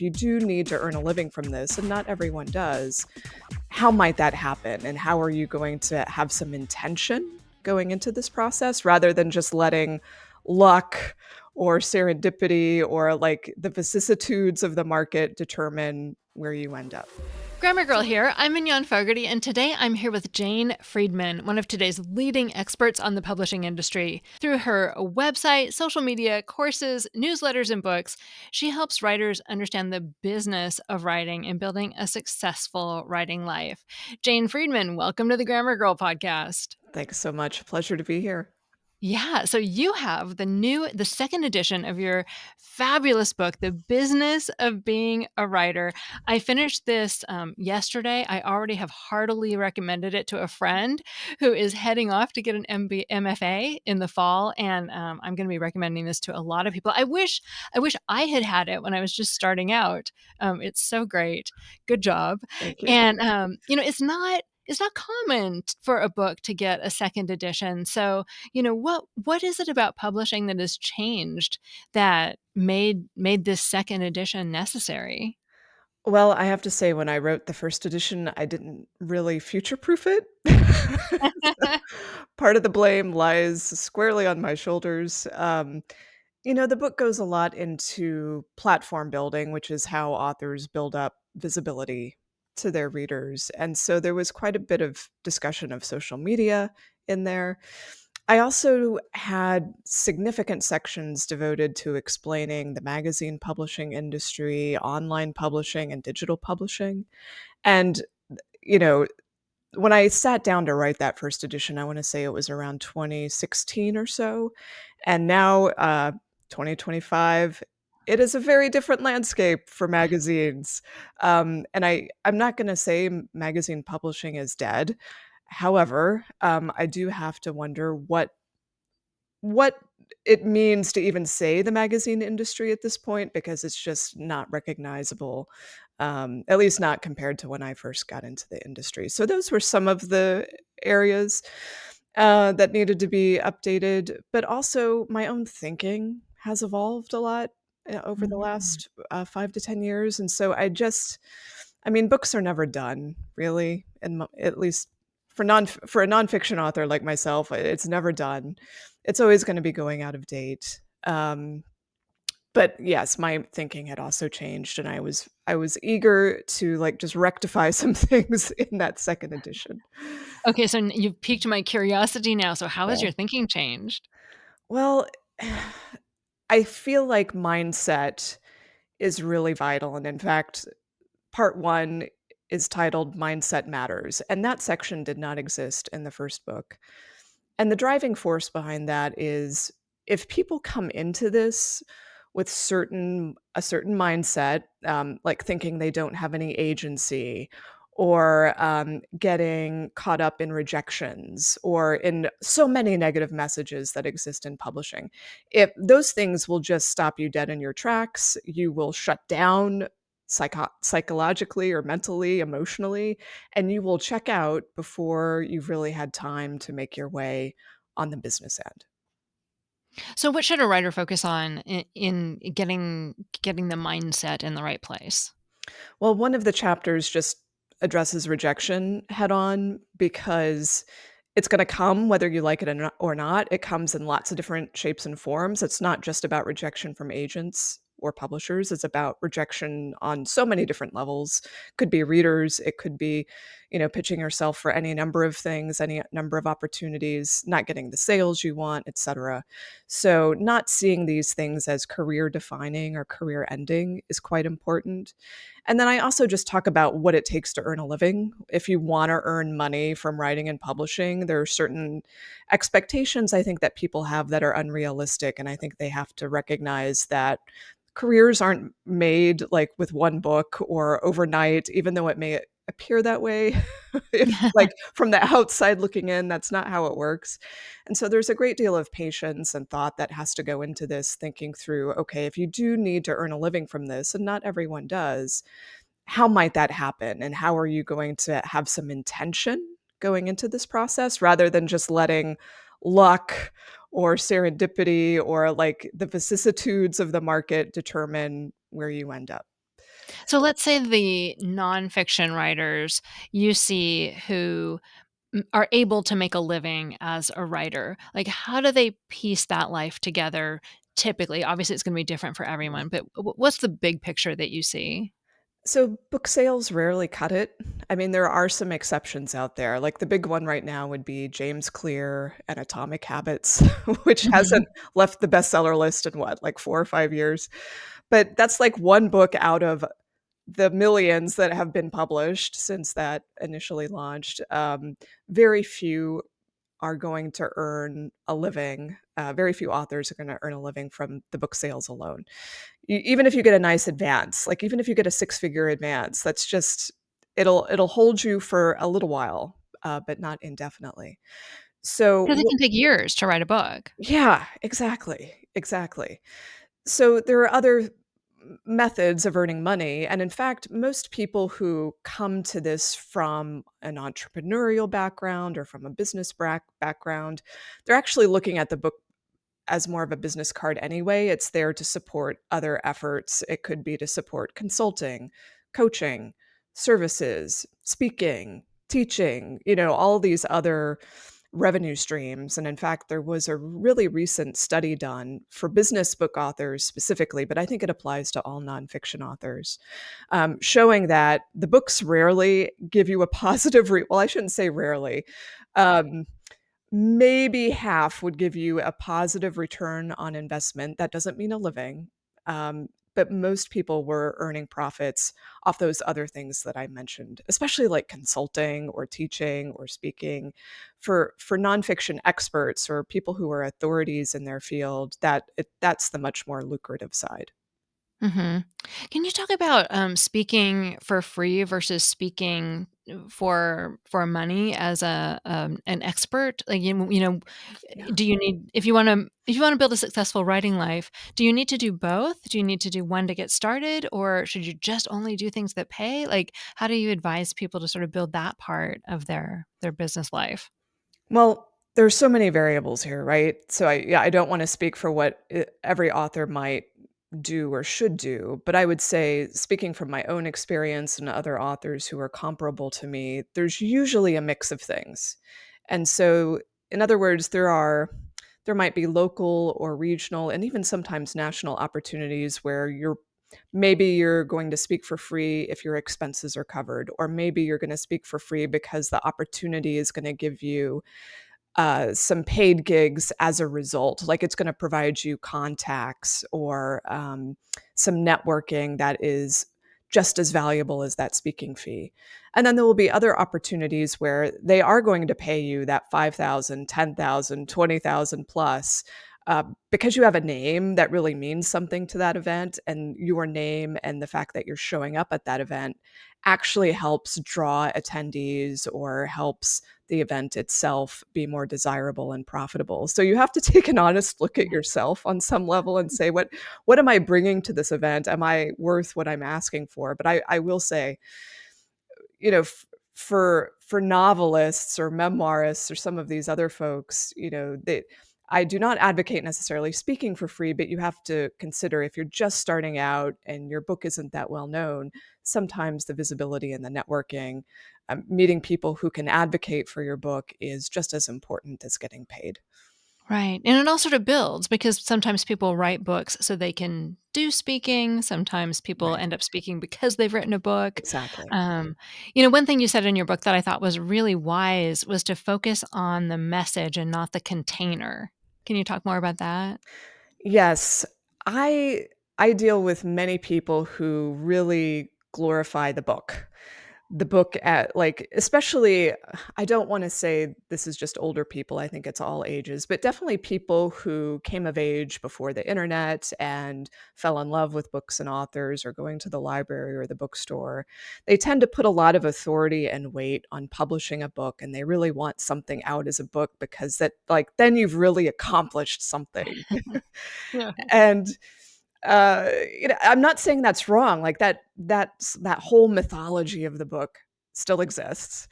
you do need to earn a living from this, and not everyone does, how might that happen? And how are you going to have some intention going into this process rather than just letting luck or serendipity or like the vicissitudes of the market determine where you end up? Grammar Girl here. I'm Mignon Fogarty, and today I'm here with Jane Friedman, one of today's leading experts on the publishing industry. Through her website, social media, courses, newsletters, and books, she helps writers understand the business of writing and building a successful writing life. Jane Friedman, welcome to the Grammar Girl podcast. Thanks so much. Pleasure to be here. Yeah, so you have the second edition of your fabulous book, The Business of Being a Writer. I finished this yesterday. I already have heartily recommended it to a friend who is heading off to get an MFA in the fall, and I'm going to be recommending this to a lot of people. I wish I had had it when I was just starting out. It's so great. Good job. Thank you. And it's not common for a book to get a second edition. So, what is it about publishing that has changed that made this second edition necessary? Well, I have to say, when I wrote the first edition, I didn't really future-proof it. Part of the blame lies squarely on my shoulders. The book goes a lot into platform building, which is how authors build up visibility to their readers. And so there was quite a bit of discussion of social media in there. I also had significant sections devoted to explaining the magazine publishing industry, online publishing, and digital publishing. And, you know, when I sat down to write that first edition, I want to say it was around 2016 or so. And now, 2025, it is a very different landscape for magazines. And I'm not going to say magazine publishing is dead. However, I do have to wonder what it means to even say the magazine industry at this point, because it's just not recognizable, at least not compared to when I first got into the industry. So those were some of the areas that needed to be updated, but also my own thinking has evolved a lot over the Mhm. last 5 to 10 years. And so I mean, books are never done, really, and at least for a nonfiction author like myself, it's never done. It's always going to be going out of date. But yes, my thinking had also changed, and I was eager to like just rectify some things in that second edition. Okay, so you've piqued my curiosity now. So how has Yeah. your thinking changed? Well, I feel like mindset is really vital, and in fact, part 1 is titled Mindset Matters, and that section did not exist in the first book. And the driving force behind that is, if people come into this with a certain mindset, like thinking they don't have any agency, or getting caught up in rejections, or in so many negative messages that exist in publishing, if those things will just stop you dead in your tracks, you will shut down psychologically or mentally, emotionally, and you will check out before you've really had time to make your way on the business end. So what should a writer focus on in getting the mindset in the right place? Well, one of the chapters just addresses rejection head on, because it's going to come whether you like it or not. It comes in lots of different shapes and forms. It's not just about rejection from agents or publishers. It's about rejection on so many different levels. Could be readers. It could be, pitching yourself for any number of things, any number of opportunities, not getting the sales you want, etc. So not seeing these things as career defining or career ending is quite important. And then I also just talk about what it takes to earn a living. If you want to earn money from writing and publishing, there are certain expectations I think that people have that are unrealistic. And I think they have to recognize that careers aren't made like with one book or overnight, even though it may appear that way. If like from the outside looking in, that's not how it works. And so there's a great deal of patience and thought that has to go into this, thinking through, okay, if you do need to earn a living from this, and not everyone does, how might that happen? And how are you going to have some intention going into this process rather than just letting luck or serendipity or like the vicissitudes of the market determine where you end up? So let's say the nonfiction writers you see who are able to make a living as a writer, like, how do they piece that life together typically? Obviously, it's gonna be different for Yeah. everyone, but what's the big picture that you see? So book sales rarely cut it. I mean, there are some exceptions out there. Like the big one right now would be James Clear and Atomic Habits, which Mhm. hasn't left the bestseller list in what, like 4 or 5 years. But that's like one book out of the millions that have been published since that initially launched. Very few are going to earn a living. Very few authors are going to earn a living from the book sales alone. Even if you get a nice advance, like even if you get a six-figure advance, that's just it'll hold you for a little while, but not indefinitely. So, 'Cause it can take years to write a book. yeah, exactly, exactly. So there are other methods of earning money, and in fact, most people who come to this from an entrepreneurial background or from a business background, they're actually looking at the book as more of a business card anyway. It's there to support other efforts. It could be to support consulting, coaching, services, speaking, teaching, all these other revenue streams. And in fact, there was a really recent study done for business book authors specifically, but I think it applies to all nonfiction authors, showing that the books rarely give you a positive, well, I shouldn't say rarely. Um, Maybe half would give you a positive return on investment. That doesn't mean a living, but most people were earning profits off those other things that I mentioned, especially like consulting or teaching or speaking. For nonfiction experts or people who are authorities in their field, that's the much more lucrative side. Mhm. Can you talk about, speaking for free versus speaking for money as an expert? Like, Yeah. do you need if you wanna build a successful writing life, do you need to do both? Do you need to do one to get started, or should you just only do things that pay? Like, how do you advise people to sort of build that part of their business life? Well, there's so many variables here, right? So I don't want to speak for what every author might do or should do, but I would say, speaking from my own experience and other authors who are comparable to me, there's usually a mix of things. And so, in other words, there might be local or regional and even sometimes national opportunities where you're going to speak for free if your expenses are covered, or maybe you're going to speak for free because the opportunity is going to give you some paid gigs as a result. Like it's going to provide you contacts or some networking that is just as valuable as that speaking fee. And then there will be other opportunities where they are going to pay you that 5,000, 10,000, 20,000 plus. Because you have a name that really means something to that event, and your name and the fact that you're showing up at that event actually helps draw attendees or helps the event itself be more desirable and profitable. So you have to take an honest look at yourself on some level and say, what am I bringing to this event? Am I worth what I'm asking for? But I will say, you know, for novelists or memoirists or some of these other folks, I do not advocate necessarily speaking for free, but you have to consider if you're just starting out and your book isn't that well known, sometimes the visibility and the networking, meeting people who can advocate for your book is just as important as getting paid. Right, and it all sort of builds because sometimes people write books so they can do speaking, sometimes people Right. end up speaking because they've written a book. Exactly. Um, one thing you said in your book that I thought was really wise was to focus on the message and not the container. Can you talk more about that? Yes, I I deal with many people who really glorify the book. The book at like especially I don't wanna say this is just older people, I think it's all ages, but definitely people who came of age before the internet and fell in love with books and authors or going to the library or the bookstore. They tend to put a lot of authority and weight on publishing a book, and they really want something out as a book because that like, then you've really accomplished something. Yeah. And, I'm not saying that's wrong, like, that whole mythology of the book still exists,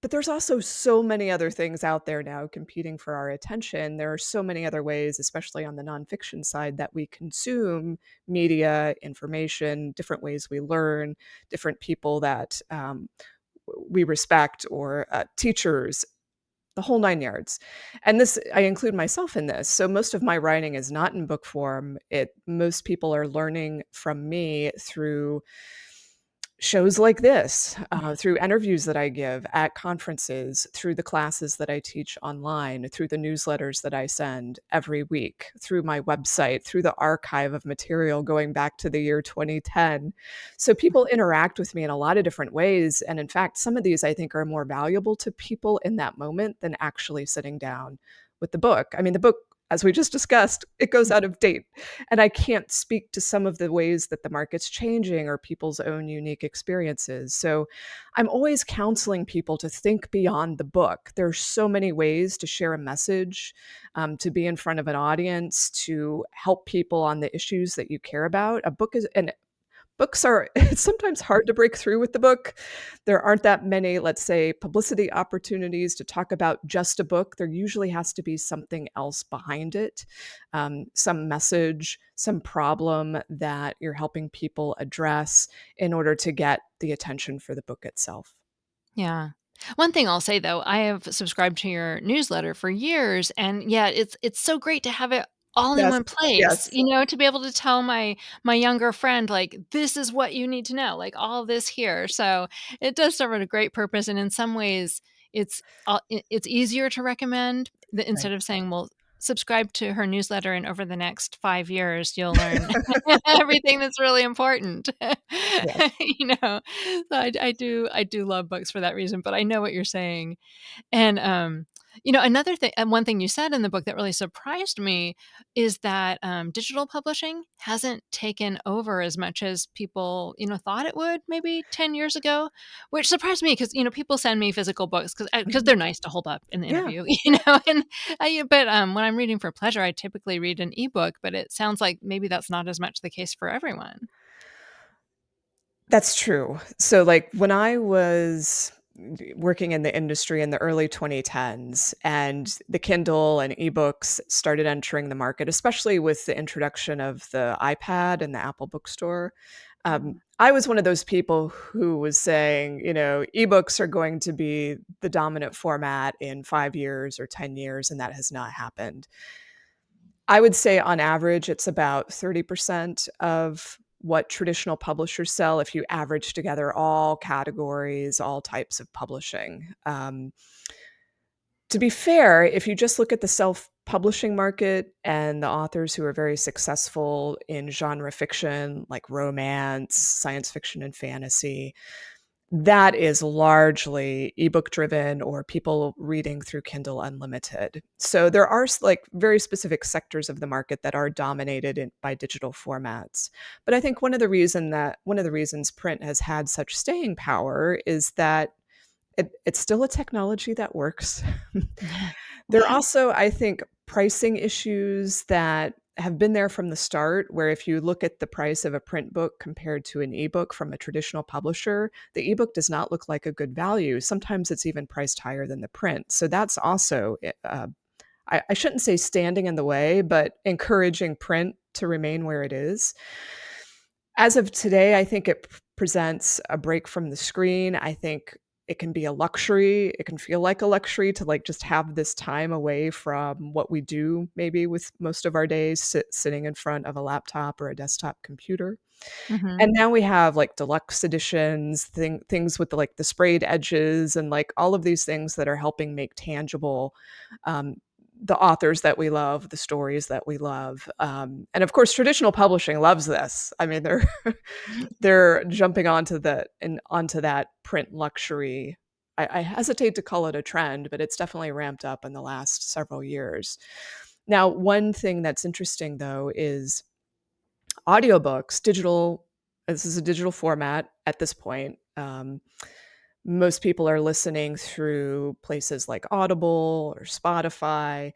But there's also so many other things out there now competing for our attention. There are so many other ways, especially on the nonfiction side, that we consume media, information, different ways we learn, different people that we respect, or teachers, the whole nine yards. And this, I include myself in this. So most of my writing is not in book form. Most people are learning from me through shows like this, Yeah. through interviews that I give at conferences, through the classes that I teach online, through the newsletters that I send every week, through my website, through the archive of material going back to the year 2010. So people interact with me in a lot of different ways. And in fact, some of these I think are more valuable to people in that moment than actually sitting down with the book. I mean, the book, as we just discussed, it goes out of date. And I can't speak to some of the ways that the market's changing or people's own unique experiences. So I'm always counseling people to think beyond the book. There's so many ways to share a message, to be in front of an audience, to help people on the issues that you care about. A book is an Books are it's sometimes hard to break through with the book. There aren't that many, let's say, publicity opportunities to talk about just a book. There usually has to be something else behind it, some message, some problem that you're helping people address in order to get the attention for the book itself. Yeah. One thing I'll say though, I have subscribed to your newsletter for years, and yeah, it's so great to have it all in Yes, one place, yes, to be able to tell my younger friend, like, "This is what you need to know," like, all this here. So, it does serve a great purpose, and in some ways, it's easier to recommend right. instead of saying, "Well, subscribe to her newsletter, and over the next 5 years, you'll learn everything that's really important." Yeah. You know? So I do love books for that reason, but I know what you're saying. And, another thing and one thing you said in the book that really surprised me is that, digital publishing hasn't taken over as much as people, thought it would maybe 10 years ago, which surprised me because people send me physical books because Mhm. they're nice to hold up in the Yeah. interview, and when I'm reading for pleasure, I typically read an ebook, but it sounds like maybe that's not as much the case for everyone. That's true. So, like, when I was working in the industry in the early 2010s and the Kindle and ebooks started entering the market, especially with the introduction of the iPad and the Apple Bookstore, Mm, I was one of those people who was saying, ebooks are going to be the dominant format in 5 years or 10 years, and that has not happened. I would say on average, it's about 30% of what traditional publishers sell if you average together all categories, all types of publishing. To be fair, if you just look at the self-publishing market and the authors who are very successful in genre fiction, like romance, science fiction, and fantasy, that is largely ebook driven or people reading through Kindle Unlimited. So there are like very specific sectors of the market that are dominated by digital formats. But I think one of the reasons print has had such staying power is that it's still a technology that works. yeah. There are also, I think, pricing issues that have been there from the start, where if you look at the price of a print book compared to an ebook from a traditional publisher, the ebook does not look like a good value. Sometimes it's even priced higher than the print. So that's also, I shouldn't say standing in the way, but encouraging print to remain where it is. As of today, I think it presents a break from the screen. I think it can be a luxury. It can feel like a luxury to like just have this time away from what we do maybe with most of our days, sitting in front of a laptop or a desktop computer. Mhm. And now we have like deluxe editions, things with like the sprayed edges and like all of these things that are helping make tangible um, the authors that we love, the stories that we love. And of course, traditional publishing loves this. I mean, they're they're jumping onto that print luxury. I hesitate to call it a trend, but it's definitely ramped up in the last several years. Now, one thing that's interesting though is audiobooks, digital this is a digital format at this point. Most people are listening through places like Audible or Spotify,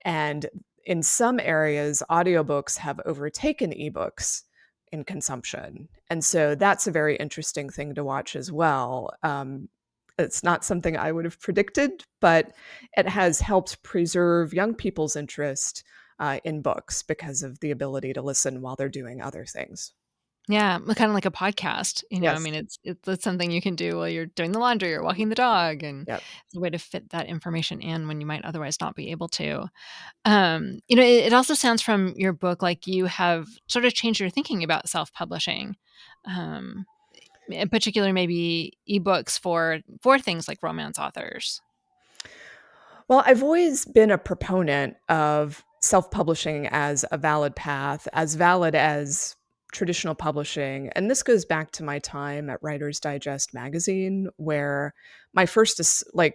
and in some areas, audiobooks have overtaken ebooks in consumption. And so that's a very interesting thing to watch as well. It's not something I would have predicted, but it has helped preserve young people's interest in books because of the ability to listen while they're doing other things. Yeah, kinda like a podcast, I Yes. mean, it's something you can do while you're doing the laundry or walking the dog, and Yep. it's a way to fit that information in when you might otherwise not be able to. It also sounds from your book like you have sort of changed your thinking about self-publishing, um, in particular, maybe ebooks for things like romance authors. Well, I've always been a proponent of self-publishing as a valid path, as valid as traditional publishing, and this goes back to my time at Writer's Digest magazine, where my first I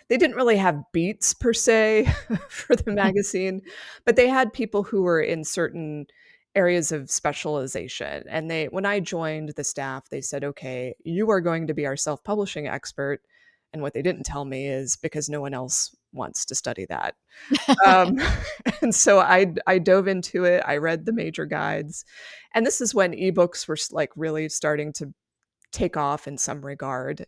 they didn't really have beats per se for the magazine, but they had people who were in certain areas of specialization, and they when I joined the staff, they said, "Okay, you are going to be our self-publishing expert," and what they didn't tell me is because no one else wants to study that. Um, and so I dove into it, I read the major guides, and this is when ebooks were really starting to take off in some regard.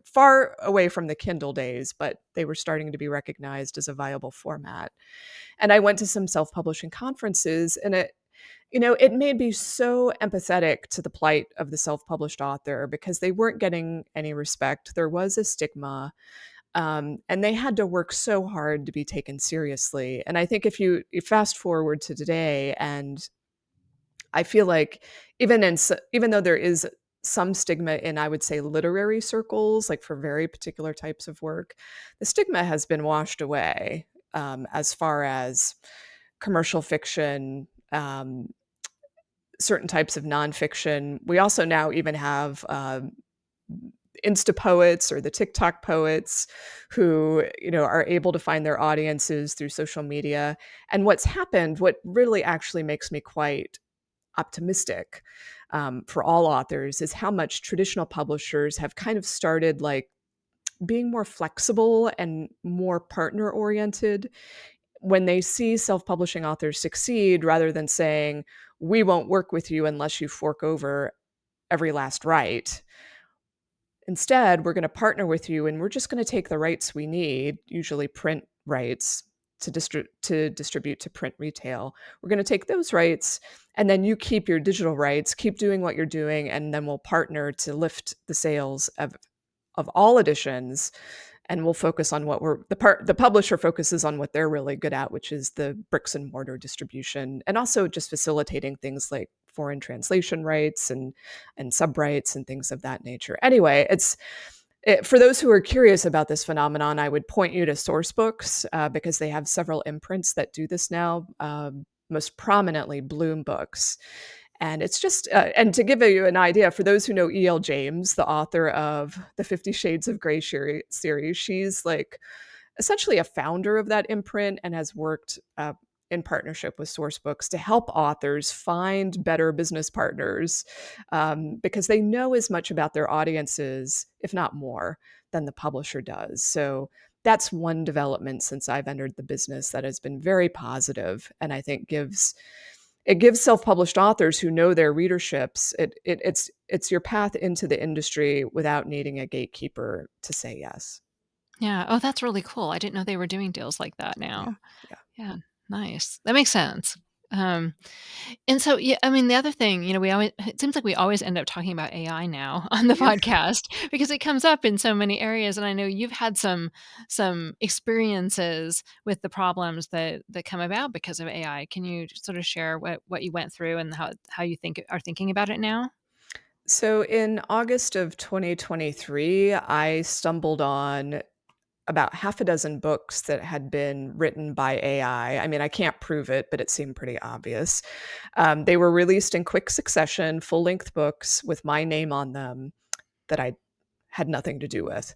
Far away from the Kindle days, but they were starting to be recognized as a viable format. And I went to some self-publishing conferences, and it made me so empathetic to the plight of the self-published author because they weren't getting any respect. There was a stigma, and they had to work so hard to be taken seriously. And I think if you fast forward to today, and I feel like even though there is some stigma in, I would say, literary circles, like for very particular types of work, the stigma has been washed away, as far as commercial fiction, certain types of nonfiction. We also now even have Insta poets or the TikTok poets who, are able to find their audiences through social media. And what really actually makes me quite optimistic, for all authors, is how much traditional publishers have kind of started being more flexible and more partner oriented when they see self-publishing authors succeed, rather than saying, we won't work with you unless you fork over every last right. Instead, we're going to partner with you, and we're just going to take the rights we need, usually print rights, to distribute to print retail. We're going to take those rights, and then you keep your digital rights, keep doing what you're doing, and then we'll partner to lift the sales of all editions, and we'll focus on the publisher focuses on what they're really good at, which is the bricks and mortar distribution, and also just facilitating things like foreign translation rights and sub rights and things of that nature. Anyway, for those who are curious about this phenomenon, I would point you to Sourcebooks, because they have several imprints that do this now. Most prominently, Bloom Books, and it's just, and to give you an idea, for those who know E.L. James, the author of the 50 Shades of Grey series, she's essentially a founder of that imprint and has worked in partnership with Sourcebooks to help authors find better business partners, because they know as much about their audiences, if not more, than the publisher does. So that's one development since I've entered the business that has been very positive, and I think gives self-published authors who know their readerships, it's your path into the industry without needing a gatekeeper to say yes. Yeah. Oh, that's really cool. I didn't know they were doing deals like that Yeah, now. yeah, Yeah, nice. That makes sense. Um, and so, yeah, I mean, the other thing, we always it seems like we always end up talking about AI now on the yeah. podcast because it comes up in so many areas, and I know you've had some experiences with the problems that come about because of AI. Can you sort of share what you went through and how you are thinking about it now? So in August of 2023, I stumbled on about half a dozen books that had been written by AI. I mean, I can't prove it, but it seemed pretty obvious. They were released in quick succession, full-length books with my name on them that I had nothing to do with.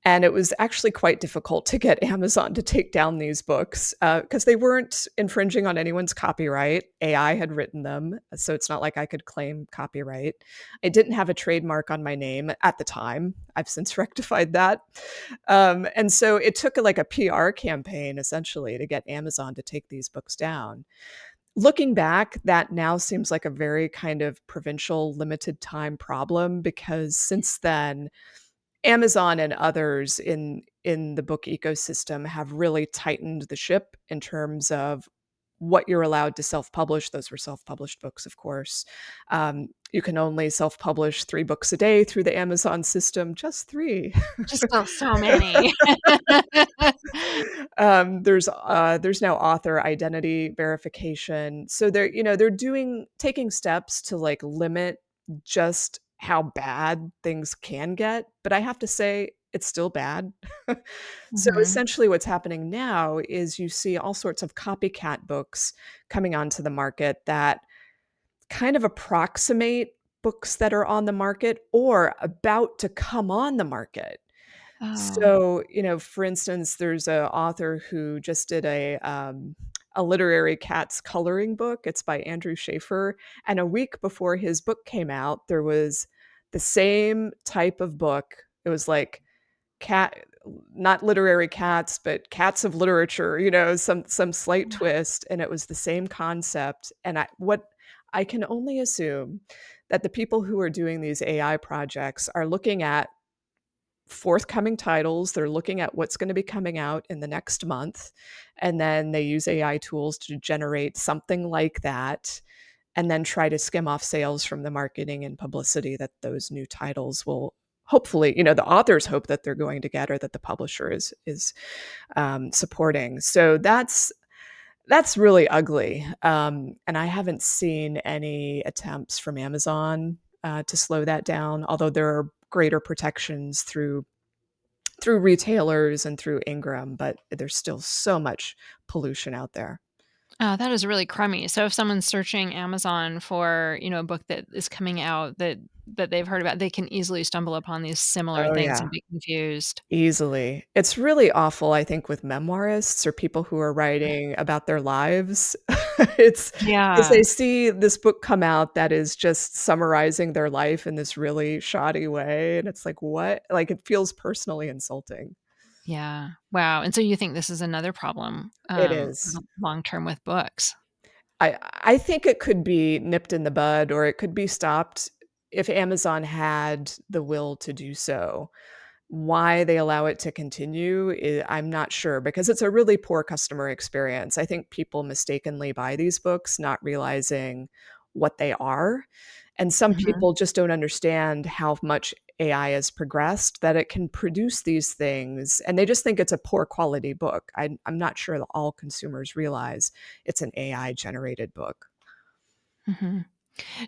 And it was actually quite difficult to get Amazon to take down these books, because they weren't infringing on anyone's copyright. AI had written them, so it's not like I could claim copyright. I didn't have a trademark on my name at the time. I've since rectified that. And so it took a PR campaign essentially to get Amazon to take these books down. Looking back, that now seems like a very kind of provincial, limited time problem because since then, Amazon and others in the book ecosystem have really tightened the ship in terms of what you're allowed to self-publish. Those were self-published books, of course. You can only self-publish 3 books a day through the Amazon system, just 3. Just so many. There's now author identity verification. So they're taking steps to like limit just how bad things can get, but I have to say it's still bad. So Mhm. essentially what's happening now is you see all sorts of copycat books coming onto the market that kind of approximate books that are on the market or about to come on the market. Oh, So, for instance, there's a author who just did a literary cats coloring book. It's by Andrew Schaefer, and a week before his book came out, there was the same type of book. It was like cat not literary cats, but cats of literature, some slight twist, and it was the same concept, and I can only assume that the people who are doing these AI projects are looking at forthcoming titles. They're looking at what's going to be coming out in the next month. And then they use AI tools to generate something like that and then try to skim off sales from the marketing and publicity that those new titles will hopefully, the authors hope that they're going to get or that the publisher is supporting. So that's really ugly. And I haven't seen any attempts from Amazon to slow that down, although there are greater protections through retailers and through Ingram, but there's still so much pollution out there. oh, that is really crummy. So if someone's searching Amazon for, a book that is coming out that they've heard about, they can easily stumble upon these similar Oh, things yeah, and be confused. easily. It's really awful, I think, with memoirists or people who are writing about their lives. It's because Yeah, they see this book come out that is just summarizing their life in this really shoddy way, and it's like, "What?" Like, it feels personally insulting. yeah. Wow, and so you think this is another problem, It is. long term with books? I think it could be nipped in the bud or it could be stopped if Amazon had the will to do so. Why they allow it to continue, I'm not sure because it's a really poor customer experience. I think people mistakenly buy these books, not realizing what they are. And some Mhm. people just don't understand how much AI has progressed that it can produce these things. And they just think it's a poor quality book. I'm not sure that all consumers realize it's an AI generated book. Mhm.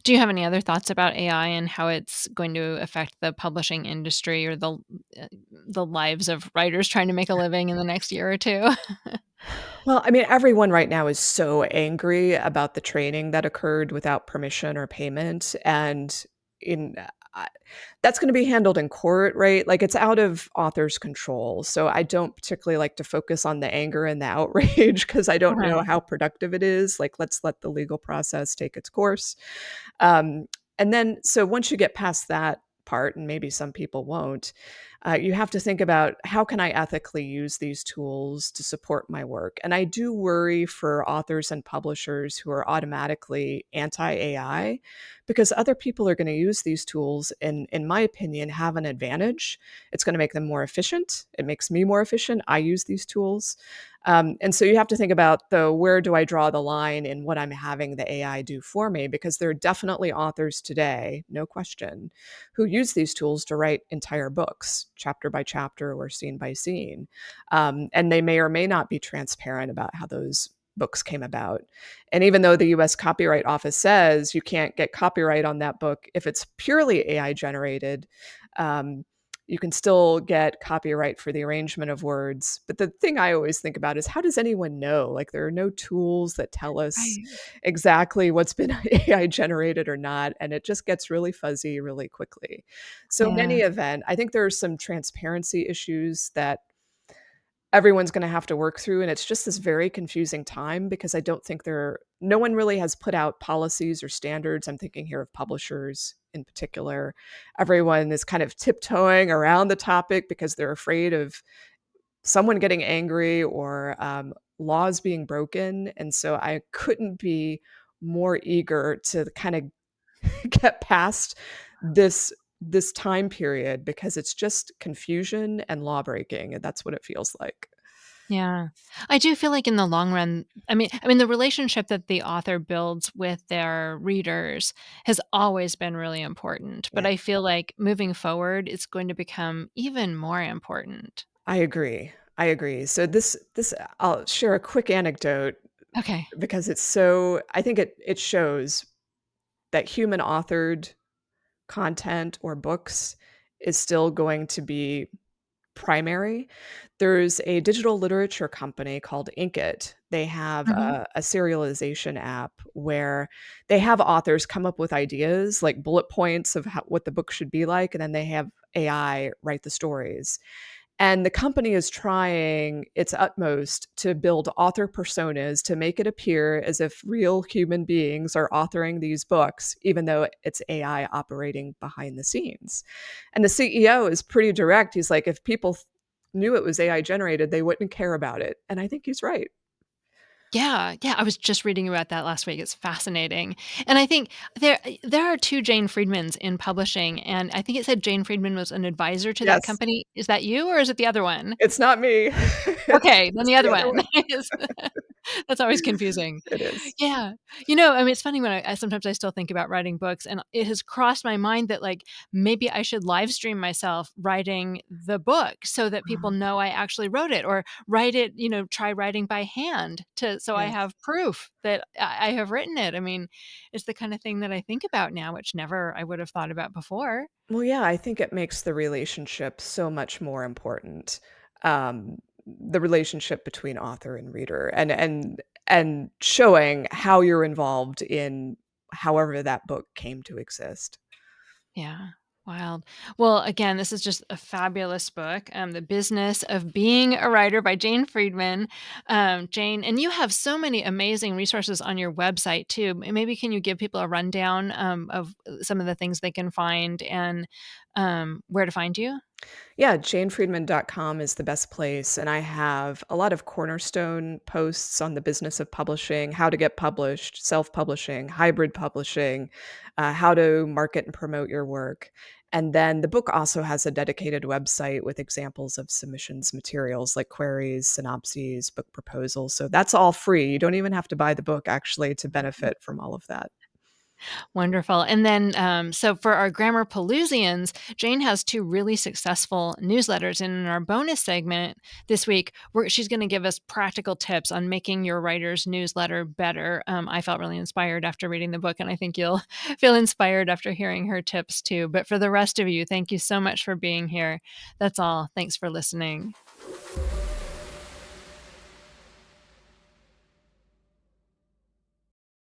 Do you have any other thoughts about AI and how it's going to affect the publishing industry or the lives of writers trying to make a living in the next year or 2? Well, I mean, everyone right now is so angry about the training that occurred without permission or payment, and in I that's gonna be handled in court, right? Like, it's out of author's control, so I don't particularly like to focus on the anger and the outrage because I don't know Right. how productive it is, like, let's let the legal process take its course. Um, and then so once you get past that part, and maybe some people won't, you have to think about how can I ethically use these tools to support my work? And I do worry for authors and publishers who are automatically anti-AI because other people are going to use these tools and, in my opinion, have an advantage. It's going to make them more efficient. It makes me more efficient. I use these tools. And so you have to think about though, where do I draw the line in what I'm having the AI do for me? Because there are definitely authors today, no question, who use these tools to write entire books, chapter by chapter or scene by scene. And they may or may not be transparent about how those books came about. And even though the US Copyright Office says you can't get copyright on that book if it's purely AI generated, um, you can still get copyright for the arrangement of words. But the thing I always think about is how does anyone know? Like, there are no tools that tell us Right. exactly what's been AI generated or not. And it just gets really fuzzy really quickly. So, in any Yeah. event, I think there are some transparency issues that everyone's gonna have to work through, and it's just this very confusing time because I don't think no one really has put out policies or standards. I'm thinking here of publishers in particular. Everyone is kind of tiptoeing around the topic because they're afraid of someone getting angry or, laws being broken, and so I couldn't be more eager to kind of get past this this time period because it's just confusion and law breaking, and that's what it feels like. Yeah. I do feel like in the long run, I mean, the relationship that the author builds with their readers has always been really important, but Yeah, I feel like moving forward, it's going to become even more important. I agree. I agree. So this I'll share a quick anecdote Okay. because it's so I think it shows that human authored content or books is still going to be primary. There's a digital literature company called Inkit. They have Mhm. a serialization app where they have authors come up with ideas, like bullet points of what the book should be like, and then they have AI write the stories. And the company is trying its utmost to build author personas to make it appear as if real human beings are authoring these books, even though it's AI operating behind the scenes. And the CEO is pretty direct. He's like, if people knew it was AI generated, they wouldn't care about it. And I think he's right. Yeah, yeah, I was just reading about that last week, it's fascinating, and I think there are 2 Jane Friedmans in publishing, and I think it said Jane Friedman was an advisor to that Yes, company. Is that you, or is it the other one? it's not me. Okay, then It's the the other other one one. is that's always confusing. It is. Yeah. I mean, it's funny when I sometimes I still think about writing books, and it has crossed my mind that, like, maybe I should live stream myself writing the book so that people Ah, know I actually wrote it, or write it, try writing by hand so I yes. have proof that I have written it. I mean, it's the kinda thing that I think about now, which never I would have thought about before. Well, yeah, I think it makes the relationship so much more important. The relationship between author and reader and showing how you're involved in however that book came to exist. Yeah. Wild. Well, again, this is just a fabulous book, The Business of Being a Writer by Jane Friedman. Jane, and you have so many amazing resources on your website too. Maybe can you give people a rundown of some of the things they can find and where to find you? Yeah, janefriedman.com is the best place, and I have a lot of cornerstone posts on the business of publishing, how to get published, self-publishing, hybrid publishing, how to market and promote your work. And then the book also has a dedicated website with examples of submissions materials like queries, synopses, book proposals. So that's all free. You don't even have to buy the book actually to benefit from all of that. Wonderful. And then, so for our Grammarpaloozians, Jane has 2 really successful newsletters. And in our bonus segment this week, she's going to give us practical tips on making your writer's newsletter better. I felt really inspired after reading the book, and I think you'll feel inspired after hearing her tips too. But for the rest of you, thank you so much for being here. That's all. Thanks for listening.